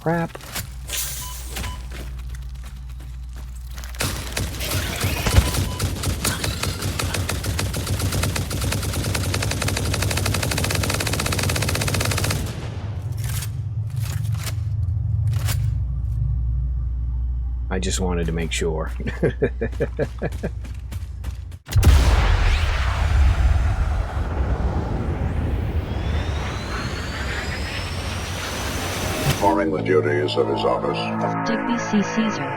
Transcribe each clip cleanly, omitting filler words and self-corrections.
crap. I just wanted to make sure. Performing the duties of his office. Digby C. Caesar.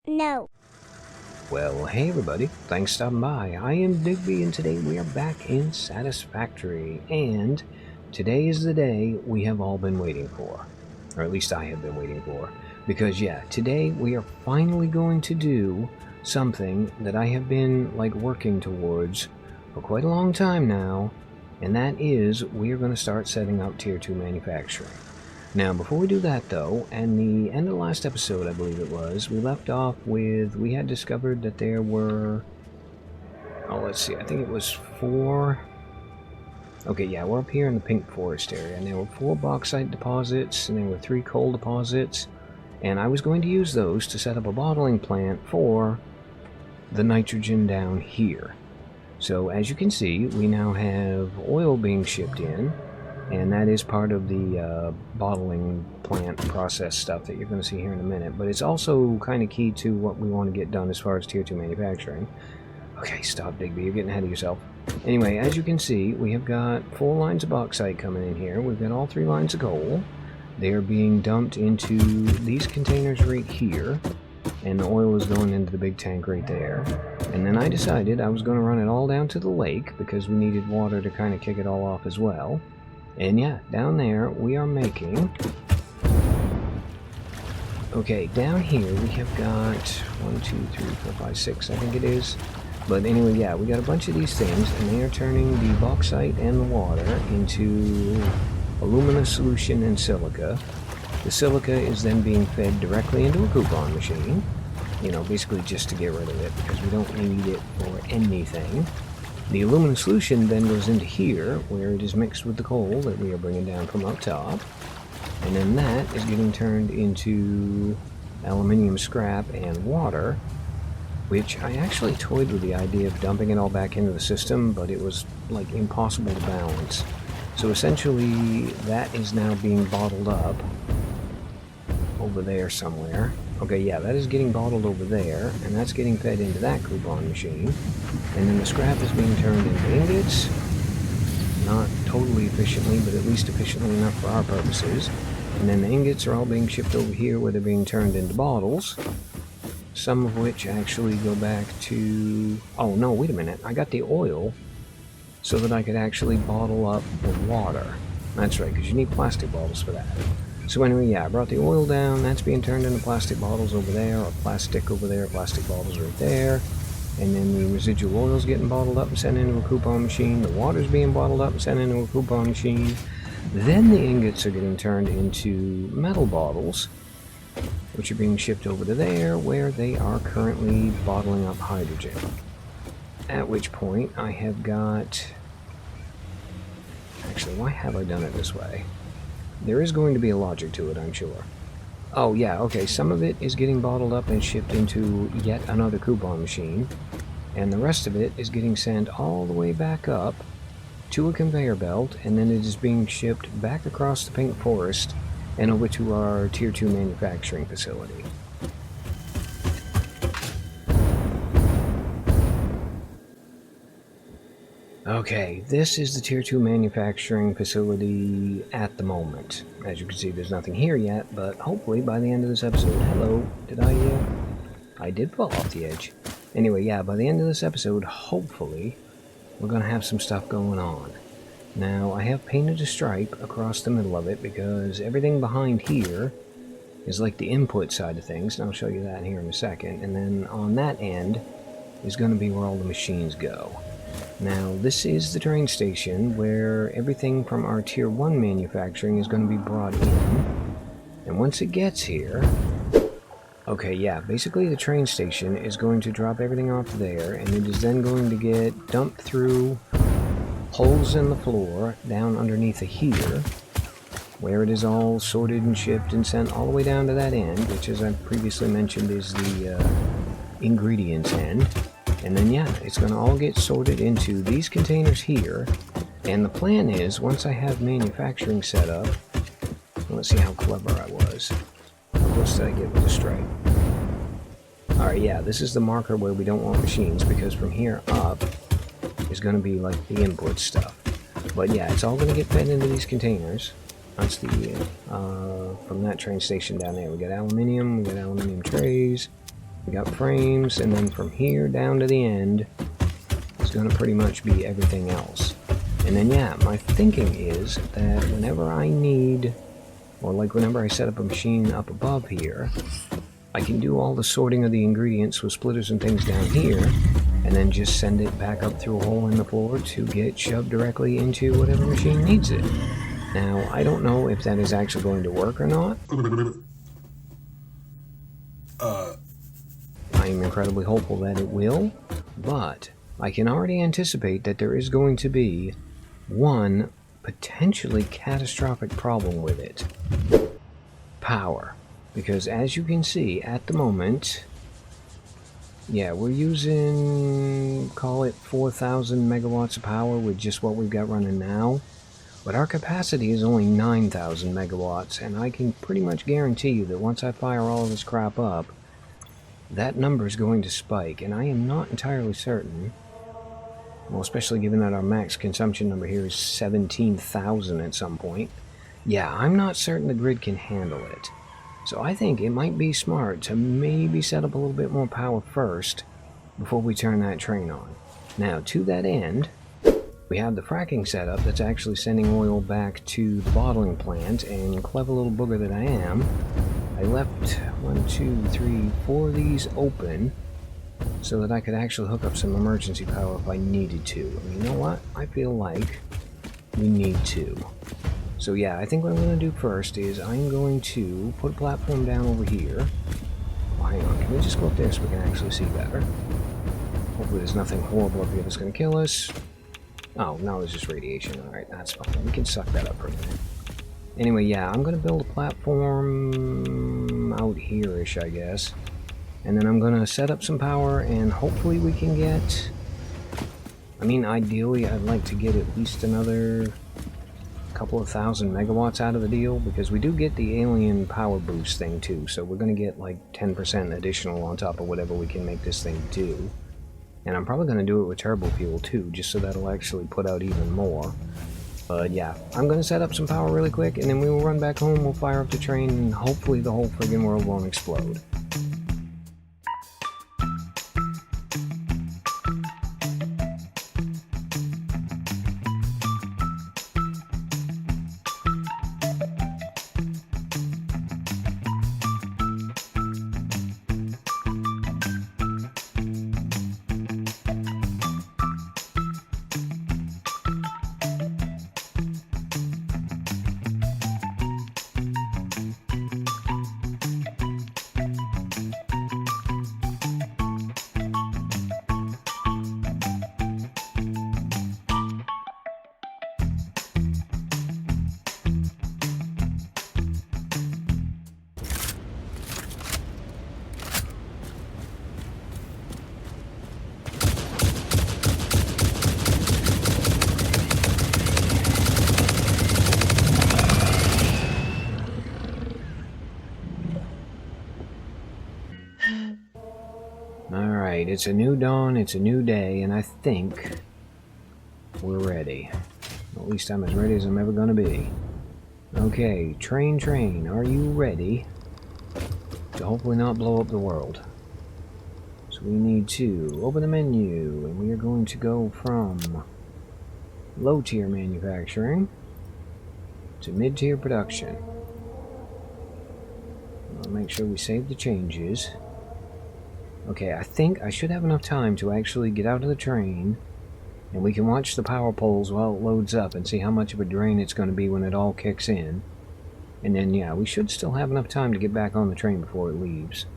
No. Well, hey everybody, thanks for stopping by. I am Digby, and today we are back in Satisfactory, and today is the day we have all been waiting for. Or at least I have been waiting for. Because yeah, today we are finally going to do something that I have been working towards for quite a long time now, and that is we are going to start setting up Tier 2 manufacturing. Now, before we do that, though, and the end of the last episode, I believe it was, we left off with, we had discovered that there were, oh, let's see, I think it was 4, okay, yeah, we're up here in the pink forest area, and there were 4 bauxite deposits, and there were 3 coal deposits, and I was going to use those to set up a bottling plant for the nitrogen down here. So, as you can see, we now have oil being shipped in, and that is part of the bottling plant process stuff that you're going to see here in a minute. But it's also kind of key to what we want to get done as far as Tier 2 manufacturing. Okay, stop, Digby. You're getting ahead of yourself. Anyway, as you can see, we have got 4 lines of bauxite coming in here. We've got all 3 lines of coal. They are being dumped into these containers right here. And the oil is going into the big tank right there. And then I decided I was going to run it all down to the lake because we needed water to kind of kick it all off as well. And yeah, down there we are making... Okay, down here we have got 1, 2, 3, 4, 5, 6, I think it is. But anyway, yeah, we got a bunch of these things, and they are turning the bauxite and the water into alumina solution and silica. The silica is then being fed directly into a coupon machine. You know, basically just to get rid of it, because we don't need it for anything. The aluminum solution then goes into here, where it is mixed with the coal that we are bringing down from up top. And then that is getting turned into aluminium scrap and water, which I actually toyed with the idea of dumping it all back into the system, but it was, impossible to balance. So essentially, that is now being bottled up over there somewhere. Okay, yeah, that is getting bottled over there, and that's getting fed into that coupon machine. And then the scrap is being turned into ingots. Not totally efficiently, but at least efficiently enough for our purposes. And then the ingots are all being shipped over here where they're being turned into bottles. Some of which actually go back to... Oh, no, wait a minute. I got the oil so that I could actually bottle up the water. That's right, because you need plastic bottles for that. So anyway, yeah, I brought the oil down. That's being turned into plastic bottles over there, or plastic over there, plastic bottles right there. And then the residual oil's getting bottled up and sent into a coupon machine. The water's being bottled up and sent into a coupon machine. Then the ingots are getting turned into metal bottles, which are being shipped over to there, where they are currently bottling up hydrogen. At which point, I have got... Actually, why have I done it this way? There is going to be a logic to it, I'm sure. Oh yeah, okay, some of it is getting bottled up and shipped into yet another coupon machine, and the rest of it is getting sent all the way back up to a conveyor belt, and then it is being shipped back across the pink forest and over to our Tier 2 manufacturing facility. Okay, this is the Tier 2 manufacturing facility at the moment. As you can see, there's nothing here yet, but hopefully by the end of this episode... Hello, did I did fall off the edge. Anyway, yeah, by the end of this episode, hopefully, we're going to have some stuff going on. Now, I have painted a stripe across the middle of it because everything behind here is like the input side of things, and I'll show you that here in a second. And then on that end is going to be where all the machines go. Now, this is the train station where everything from our Tier 1 manufacturing is going to be brought in. And once it gets here, Okay, yeah, basically the train station is going to drop everything off there, and it is then going to get dumped through holes in the floor down underneath here, where it is all sorted and shipped and sent all the way down to that end, which, as I previously mentioned, is the ingredients end. And then, yeah, it's going to all get sorted into these containers here. And the plan is, once I have manufacturing set up, let's see how clever I was. How close did I get with the stripe? Alright, yeah, this is the marker where we don't want machines, because from here up is going to be like the input stuff. But yeah, it's all going to get fed into these containers. That's the, from that train station down there. We got aluminium trays, we got frames, and then from here down to the end is going to pretty much be everything else. And then yeah, my thinking is that whenever I need, or like whenever I set up a machine up above here, I can do all the sorting of the ingredients with splitters and things down here, and then just send it back up through a hole in the floor to get shoved directly into whatever machine needs it. Now, I don't know if that is actually going to work or not. I am incredibly hopeful that it will, but I can already anticipate that there is going to be one potentially catastrophic problem with it. Power. Because as you can see, at the moment, yeah, we're using, call it 4,000 megawatts of power with just what we've got running now. But our capacity is only 9,000 megawatts, and I can pretty much guarantee you that once I fire all of this crap up, that number is going to spike, and I am not entirely certain, well, especially given that our max consumption number here is 17,000 at some point. Yeah, I'm not certain the grid can handle it. So I think it might be smart to maybe set up a little bit more power first before we turn that train on. Now, to that end, we have the fracking setup that's actually sending oil back to the bottling plant, and clever little booger that I am, I left 4 of these open so that I could actually hook up some emergency power if I needed to. And you know what? I feel like we need to. So yeah, I think what I'm going to do first is I'm going to put a platform down over here. Oh, hang on, can we just go up there so we can actually see better? Hopefully there's nothing horrible up here that's going to kill us. Oh, no, it's just radiation. Alright, that's fine. We can suck that up for a minute. Anyway, yeah, I'm going to build a platform out here-ish, I guess. And then I'm going to set up some power, and hopefully we can get... I mean, ideally, I'd like to get at least another couple of thousand megawatts out of the deal, because we do get the alien power boost thing too, so we're going to get like 10% additional on top of whatever we can make this thing do. And I'm probably going to do it with turbo fuel too, just so that'll actually put out even more. But yeah, I'm going to set up some power really quick, and then we will run back home, we'll fire up the train, and hopefully the whole friggin' world won't explode. Alright, it's a new dawn, it's a new day, and I think we're ready. At least I'm as ready as I'm ever gonna be. Okay, train, are you ready to hopefully not blow up the world? So we need to open the menu, and we are going to go from low-tier manufacturing to mid-tier production. I'll make sure we save the changes. Okay, I think I should have enough time to actually get out of the train, and we can watch the power poles while it loads up and see how much of a drain it's going to be when it all kicks in. And then, yeah, we should still have enough time to get back on the train before it leaves.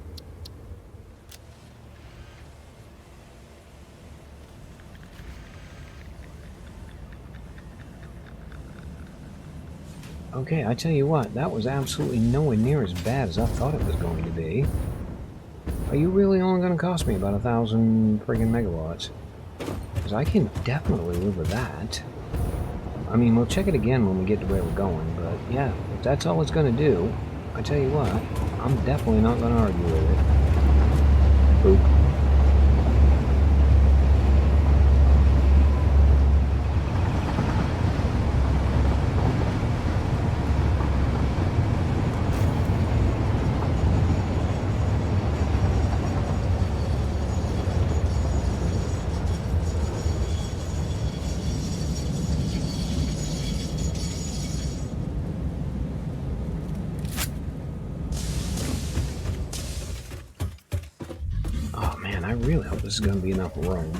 Okay, I tell you what, that was absolutely nowhere near as bad as I thought it was going to be. Are you really only going to cost me about 1,000 friggin' megawatts? Because I can definitely live with that. I mean, we'll check it again when we get to where we're going, but yeah, if that's all it's going to do, I tell you what, I'm definitely not going to argue with it. Boop. Oh man, I really hope this is going to be enough room.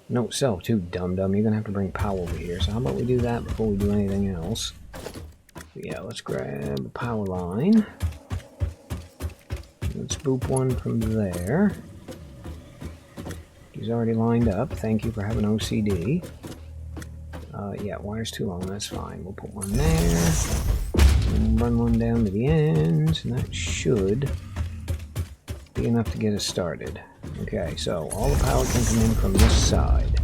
Note self too, dum-dum. You're going to have to bring power over here. So how about we do that before we do anything else? So yeah, let's grab a power line. Let's boop one from there. He's already lined up. Thank you for having OCD. Yeah, wire's too long. That's fine. We'll put one there. And run one down to the ends. And that should be enough to get us started. Okay, so all the power can come in from this side.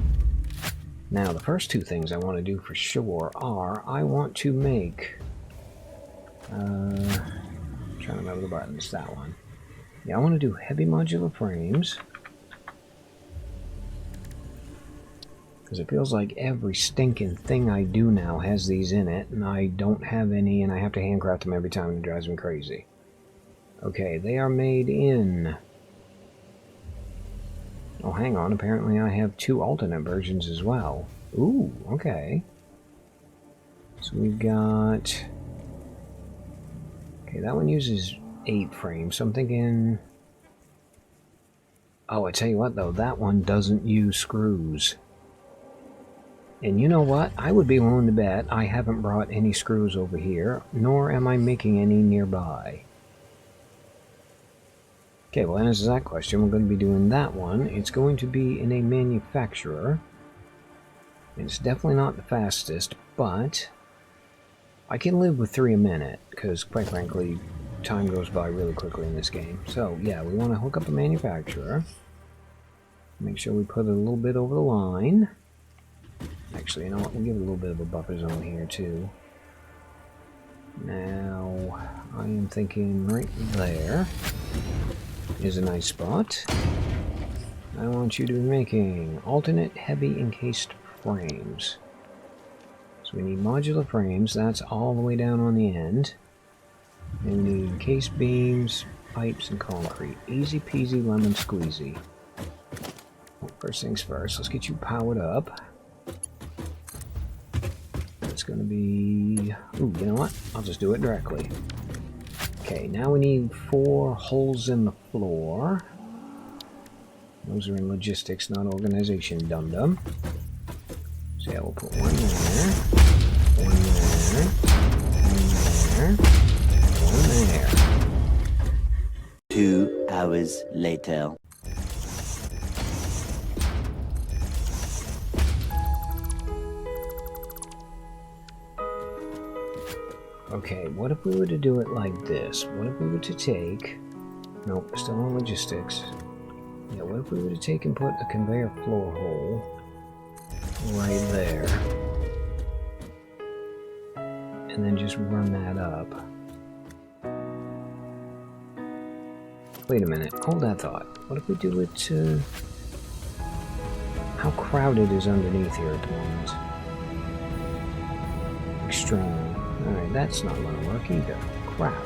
Now, the first two things I want to do for sure are I want to make... I'm trying to remember the buttons. That one. Yeah, I want to do heavy modular frames. Because it feels like every stinking thing I do now has these in it, and I don't have any, and I have to handcraft them every time, and it drives me crazy. Okay, they are made in... Oh, hang on, apparently I have two alternate versions as well. Ooh, okay. So we've got... Okay, that one uses 8 frames, so I'm thinking... Oh, I tell you what, though, that one doesn't use screws. And you know what? I would be willing to bet I haven't brought any screws over here, nor am I making any nearby. Okay, well, that answers that question. We're going to be doing that one. It's going to be in a manufacturer. It's definitely not the fastest, but I can live with 3 a minute, because, quite frankly, time goes by really quickly in this game. So, yeah, we want to hook up a manufacturer. Make sure we put it a little bit over the line. Actually, you know what? We'll give it a little bit of a buffer zone here, too. Now, I am thinking right there is a nice spot. I want you to be making alternate heavy encased frames. So we need modular frames. That's all the way down on the end. And we need encased beams, pipes, and concrete. Easy peasy lemon squeezy. Well, first things first, let's get you powered up. It's going to be... Ooh, you know what? I'll just do it directly. Okay, now we need 4 holes in the floor. Those are in logistics, not organization, dum-dum. So yeah, we'll put one there, one there, one there, one there. 2 hours later. Okay, what if we were to do it like this? What if we were to take... Nope, still on logistics. Yeah, what if we were to take and put a conveyor floor hole right there? And then just run that up. Wait a minute, hold that thought. What if we do it to... How crowded is underneath here at the moment? Extremely. Alright, that's not going to work either. Crap.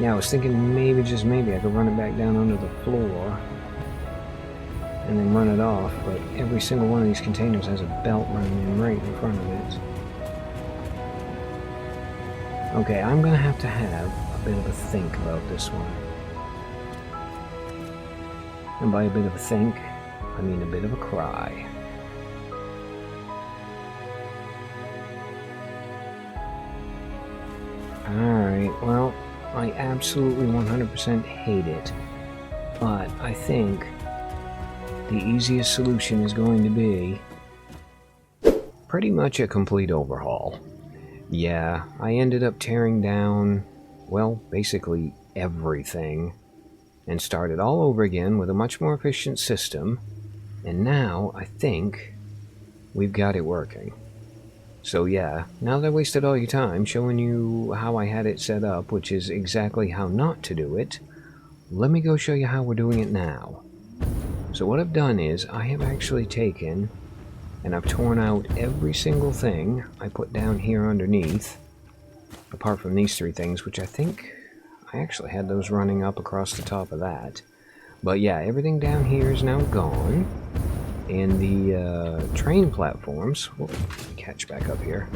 Yeah, I was thinking maybe, just maybe, I could run it back down under the floor and then run it off, but every single one of these containers has a belt running in right in front of it. Okay, I'm going to have a bit of a think about this one. And by a bit of a think, I mean a bit of a cry. Alright, well, I absolutely 100% hate it, but I think the easiest solution is going to be pretty much a complete overhaul. Yeah, I ended up tearing down, well, basically everything, and started all over again with a much more efficient system, and now I think we've got it working. So yeah, now that I wasted all your time showing you how I had it set up, which is exactly how not to do it, let me go show you how we're doing it now. So what I've done is I have actually taken and I've torn out every single thing I put down here underneath, apart from these three things, which I think I actually had those running up across the top of that. But yeah, everything down here is now gone. And the train platforms, whoop, catch back up here.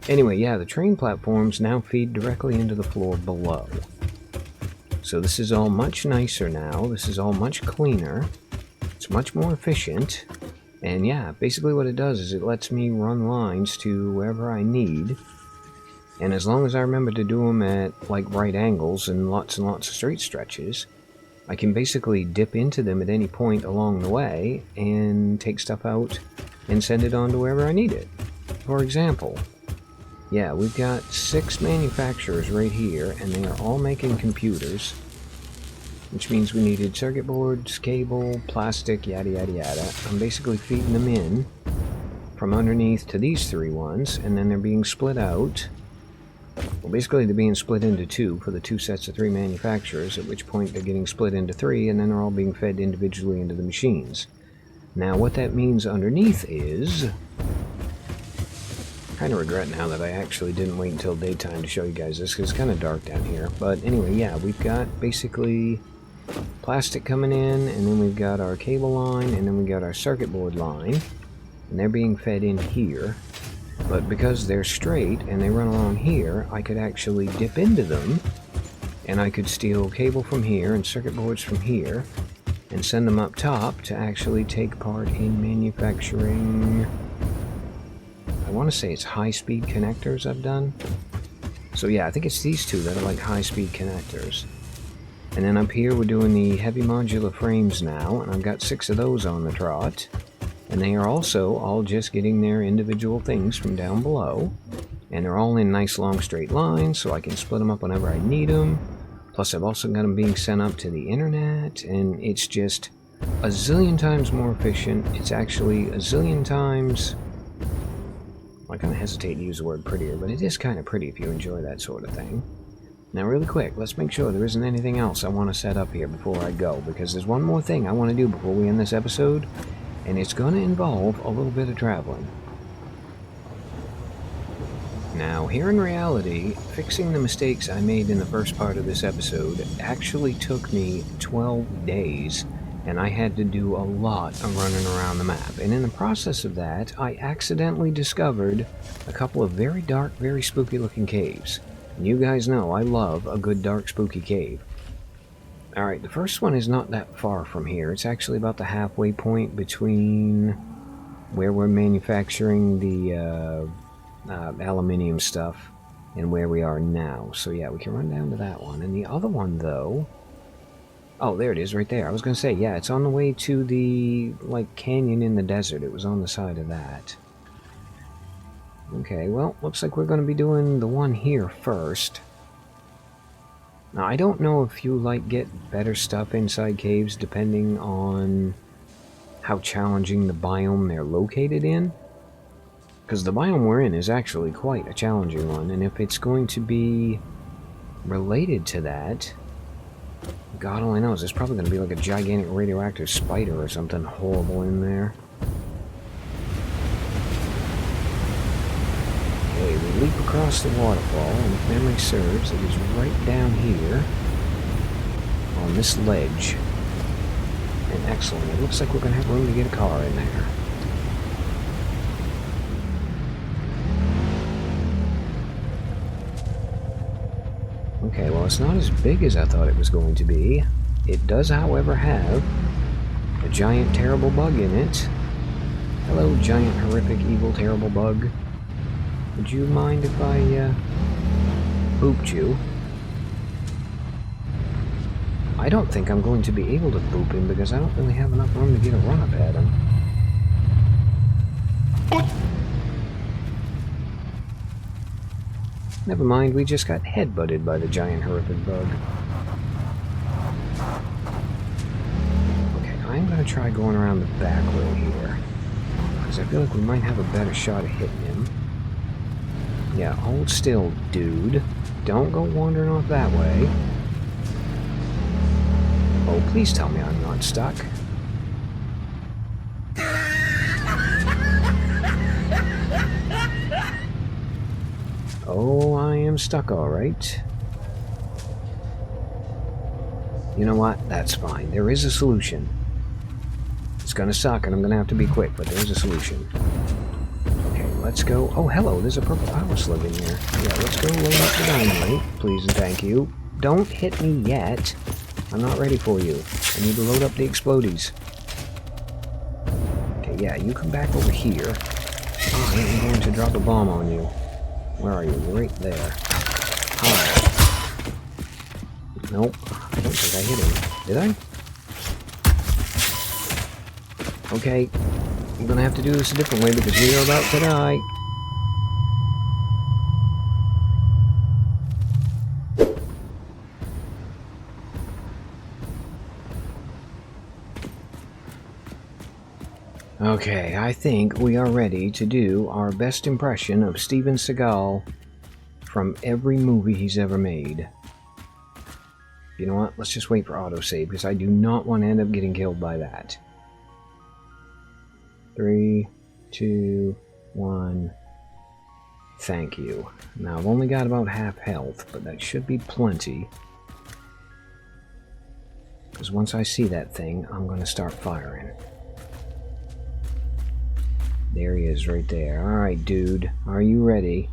Anyway, yeah, the train platforms now feed directly into the floor below. So this is all much nicer now. This is all much cleaner. It's much more efficient. And yeah, basically what it does is it lets me run lines to wherever I need. And as long as I remember to do them at like right angles and lots of straight stretches, I can basically dip into them at any point along the way and take stuff out and send it on to wherever I need it. For example, yeah, we've got 6 manufacturers right here, and they are all making computers, which means we needed circuit boards, cable, plastic, yada yada yada. I'm basically feeding them in from underneath to these 3 ones, and then they're being split out. Well, basically they're being split into 2 for the 2 sets of 3 manufacturers, at which point they're getting split into 3, and then they're all being fed individually into the machines. Now, what that means underneath is... I kind of regret now that I actually didn't wait until daytime to show you guys this, because it's kind of dark down here. But anyway, yeah, we've got basically plastic coming in, and then we've got our cable line, and then we've got our circuit board line, and they're being fed in here. But because they're straight and they run along here, I could actually dip into them, and I could steal cable from here and circuit boards from here, and send them up top to actually take part in manufacturing... I want to say it's high-speed connectors I've done. So yeah, I think it's these 2 that are like high-speed connectors. And then up here we're doing the heavy modular frames now, and I've got 6 of those on the trot. And they are also all just getting their individual things from down below. And they're all in nice long straight lines, so I can split them up whenever I need them. Plus I've also got them being sent up to the internet, and it's just a zillion times more efficient. It's actually a zillion times... I kind of hesitate to use the word prettier, but it is kind of pretty if you enjoy that sort of thing. Now really quick, let's make sure there isn't anything else I want to set up here before I go, because there's one more thing I want to do before we end this episode, and it's going to involve a little bit of traveling. Now, here in reality, fixing the mistakes I made in the first part of this episode actually took me 12 days, and I had to do a lot of running around the map. And in the process of that, I accidentally discovered a couple of very dark, very spooky looking caves. And you guys know I love a good dark spooky cave. Alright, the first one is not that far from here. It's actually about the halfway point between where we're manufacturing the aluminium stuff and where we are now. So yeah, we can run down to that one. And the other one, though... Oh, there it is, right there. I was going to say, yeah, it's on the way to the, like, canyon in the desert. It was on the side of that. Okay, well, looks like we're going to be doing the one here first. Now, I don't know if you, like, get better stuff inside caves depending on how challenging the biome they're located in. Because the biome we're in is actually quite a challenging one, and if it's going to be related to that... God only knows, there's probably going to be like a gigantic radioactive spider or something horrible in there. Okay, we leap across the waterfall, and if memory serves, it is right down here on this ledge. And excellent, it looks like we're going to have room to get a car in there. Okay, well, it's not as big as I thought it was going to be. It does, however, have a giant, terrible bug in it. Hello, giant, horrific, evil, terrible bug. Would you mind if I, booped you? I don't think I'm going to be able to boop him because I don't really have enough room to get a run-up at him. Never mind, we just got headbutted by the giant horrific bug. Okay, I'm gonna try going around the back way here. Because I feel like we might have a better shot at hitting him. Yeah, hold still, dude. Don't go wandering off that way. Oh, please tell me I'm not stuck. Oh, I am stuck, alright. You know what? That's fine. There is a solution. It's gonna suck, and I'm gonna have to be quick, but there's a solution. Okay, let's go. Oh, hello, there's a purple power slug in here. Yeah, let's go load up the dynamite, please and thank you. Don't hit me yet. I'm not ready for you. I need to load up the explodies. Okay, yeah, you come back over here. I am going to drop a bomb on you. Where are you? Right there. Hi. Nope. I don't think I hit him. Did I? Okay. I'm gonna have to do this a different way because we are about to die. Okay, I think we are ready to do our best impression of Steven Seagal from every movie he's ever made. You know what? Let's just wait for autosave because I do not want to end up getting killed by that. 3, 2, 1. Thank you. Now, I've only got about half health, but that should be plenty. Because once I see that thing, I'm going to start firing. There he is right there. Alright, dude. Are you ready?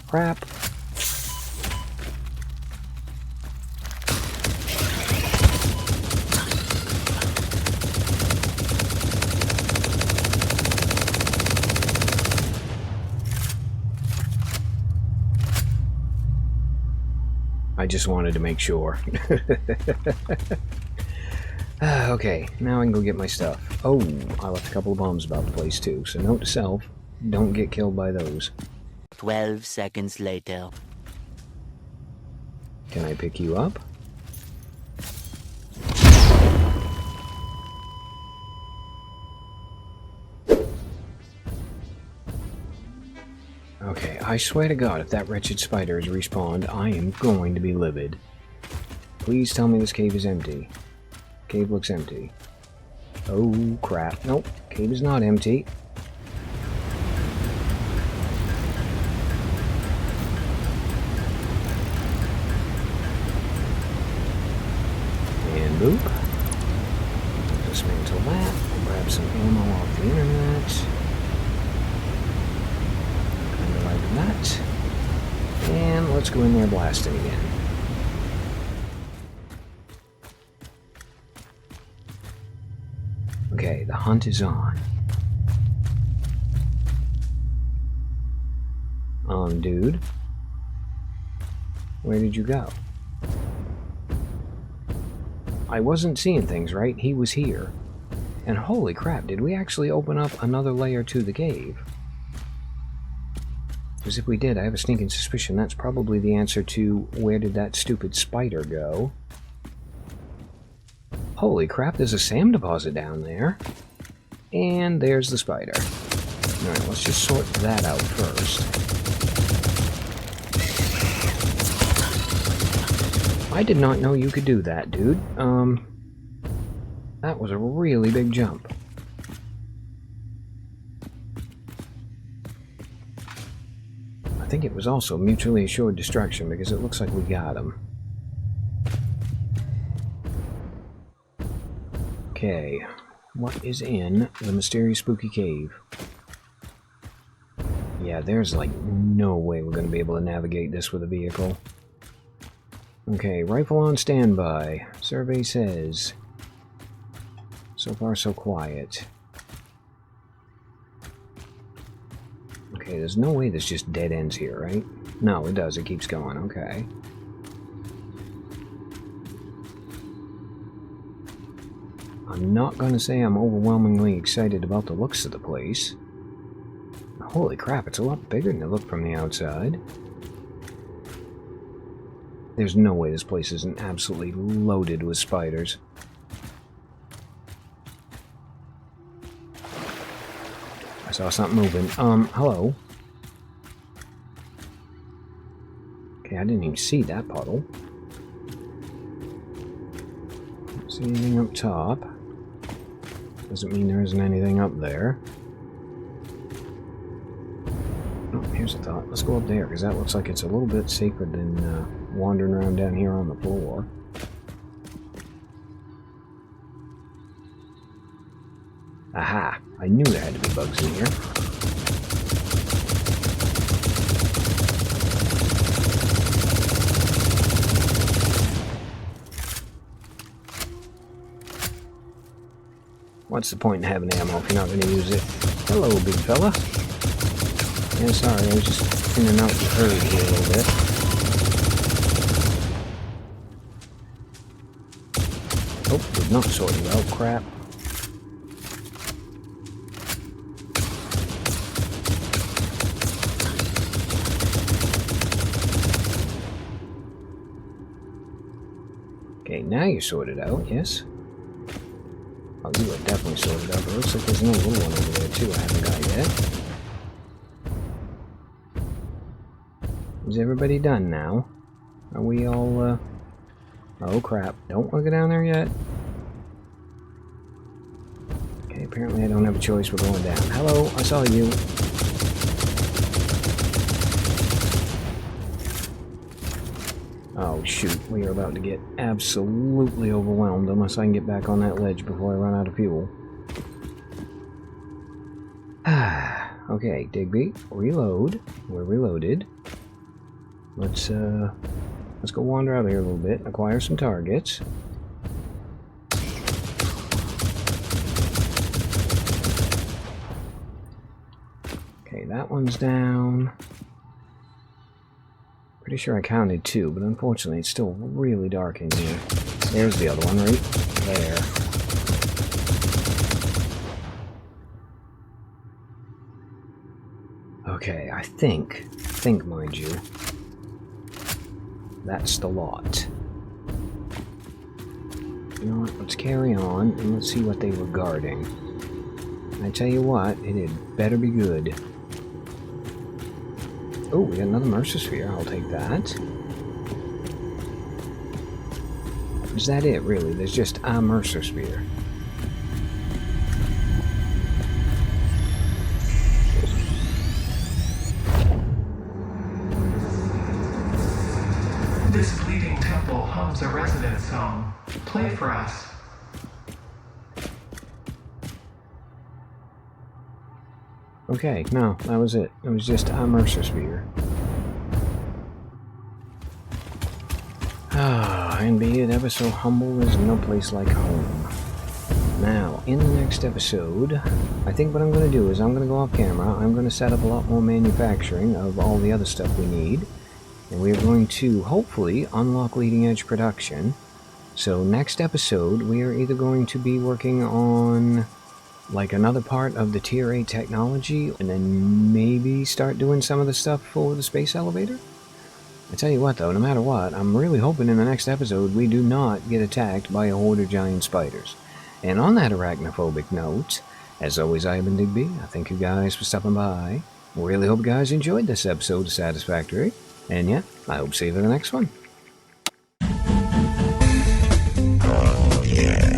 Crap. I just wanted to make sure. Okay, now I can go get my stuff. Oh, I left a couple of bombs about the place too, so note to self, don't get killed by those. 12 seconds later. Can I pick you up? Okay, I swear to God, if that wretched spider is respawned, I am going to be livid. Please tell me this cave is empty. Cave looks empty. Oh, crap. Nope, cave is not empty. And boop. Dismantle that. Grab some ammo off the internet. That. And let's go in there blasting again. Okay, the hunt is on. Dude. Where did you go? I wasn't seeing things right. He was here. And holy crap, did we actually open up another layer to the cave? Because if we did, I have a sneaking suspicion that's probably the answer to where did that stupid spider go? Holy crap, there's a SAM deposit down there. And there's the spider. Alright, let's just sort that out first. I did not know you could do that, dude. That was a really big jump. I think it was also mutually assured destruction because it looks like we got him. Okay, what is in the mysterious spooky cave? Yeah, there's like no way we're going to be able to navigate this with a vehicle. Okay, rifle on standby. Survey says. So far so quiet. Okay, there's no way this just dead ends here, right? No, it does. It keeps going. Okay. I'm not going to say I'm overwhelmingly excited about the looks of the place. Holy crap, it's a lot bigger than it looked from the outside. There's no way this place isn't absolutely loaded with spiders. I saw something moving. Hello? Okay, I didn't even see that puddle. Don't see anything up top. Doesn't mean there isn't anything up there. Oh, here's a thought. Let's go up there, because that looks like it's a little bit safer than wandering around down here on the floor. Aha! I knew there had to be bugs in here. What's the point in having ammo if you're not going to use it? Hello, big fella. Yeah, sorry, I was just in and out the herd here a little bit. Oh, did not sort you out, crap. Okay, now you're sorted out, yes? Oh, you are definitely sorted out, but it looks like there's another little one over there, too, I haven't got yet. Is everybody done now? Are we all, Oh, crap. Don't want to go down there yet? Okay, apparently I don't have a choice. We're going down. Hello, I saw you. Oh, shoot. We are about to get absolutely overwhelmed unless I can get back on that ledge before I run out of fuel. Okay, Digby, reload. We're reloaded. Let's go wander out of here a little bit and acquire some targets. Okay, that one's down. Pretty sure I counted 2, but unfortunately it's still really dark in here. There's the other one right there. Okay, I think, mind you, that's the lot. You know what, let's carry on and let's see what they were guarding. And I tell you what, it had better be good. Oh, we got another Mercer Sphere. I'll take that. Is that it, really? There's just a Mercer Sphere. This bleeding temple hums a residence song. Play for us. Okay, no, that was it. It was just a Mercer Sphere. And be it ever so humble, there's no place like home. Now, in the next episode, I think what I'm going to do is I'm going to go off camera, I'm going to set up a lot more manufacturing of all the other stuff we need, and we're going to, hopefully, unlock leading edge production. So next episode, we are either going to be working on like another part of the Tier 8 technology, and then maybe start doing some of the stuff for the space elevator? I tell you what though, no matter what, I'm really hoping in the next episode we do not get attacked by a horde of giant spiders. And on that arachnophobic note, as always, I have been Digby. I thank you guys for stopping by. Really hope you guys enjoyed this episode of Satisfactory. And yeah, I hope to see you for the next one. Yeah.